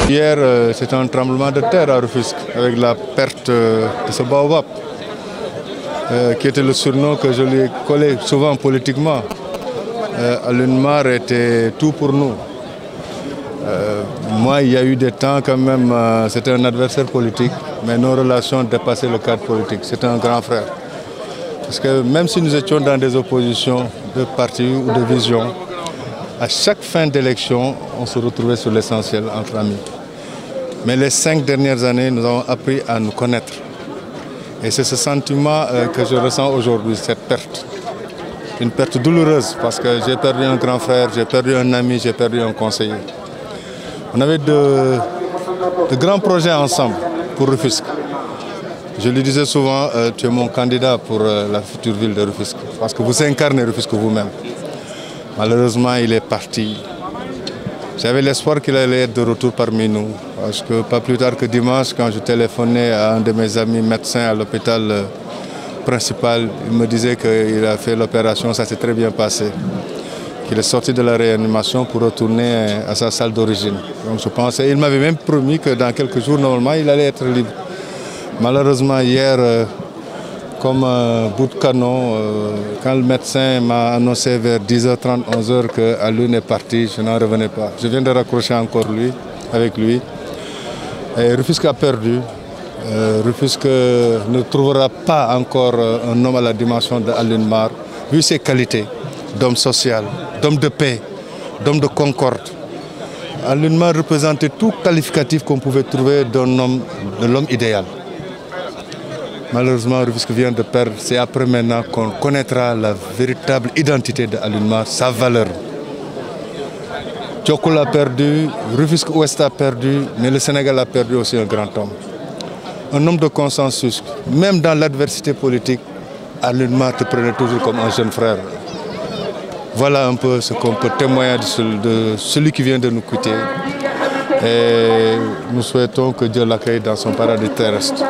Hier, c'était un tremblement de terre à Rufisque avec la perte de ce baobab, qui était le surnom que je lui ai collé souvent politiquement. Alioune Mar était tout pour nous. Moi, il y a eu des temps quand même, c'était un adversaire politique, mais nos relations dépassaient le cadre politique. C'était un grand frère. Parce que même si nous étions dans des oppositions de partis ou de visions, à chaque fin d'élection, on se retrouvait sur l'essentiel entre amis. Mais les 5 dernières années, nous avons appris à nous connaître. Et c'est ce sentiment que je ressens aujourd'hui, cette perte. Une perte douloureuse parce que j'ai perdu un grand frère, j'ai perdu un ami, j'ai perdu un conseiller. On avait de grands projets ensemble pour Rufisque. Je lui disais souvent, tu es mon candidat pour la future ville de Rufisque, parce que vous incarnez Rufisque vous-même. Malheureusement, il est parti. J'avais l'espoir qu'il allait être de retour parmi nous, parce que pas plus tard que dimanche, quand je téléphonais à un de mes amis médecins à l'hôpital principal, il me disait qu'il a fait l'opération, ça s'est très bien passé. Qu'il est sorti de la réanimation pour retourner à sa salle d'origine. Donc je pense, et il m'avait même promis que dans quelques jours, normalement, il allait être libre. Malheureusement, hier, comme un bout de canon, quand le médecin m'a annoncé vers 10h30, 11h que Alioune est parti, je n'en revenais pas. Je viens de raccrocher encore avec lui. Et Rufisque a perdu. Rufisque ne trouvera pas encore un homme à la dimension d'Alioune Mar, vu ses qualités d'homme social, d'homme de paix, d'homme de concorde. Alioune Mar représentait tout qualificatif qu'on pouvait trouver de l'homme idéal. Malheureusement, Rufisque vient de perdre. C'est après maintenant qu'on connaîtra la véritable identité d'Alioune Mar, sa valeur. Diokoul a perdu, Rufisque Ouest a perdu, mais le Sénégal a perdu aussi un grand homme. Un homme de consensus. Même dans l'adversité politique, Alioune Mar te prenait toujours comme un jeune frère. Voilà un peu ce qu'on peut témoigner de celui qui vient de nous quitter. Et nous souhaitons que Dieu l'accueille dans son paradis terrestre.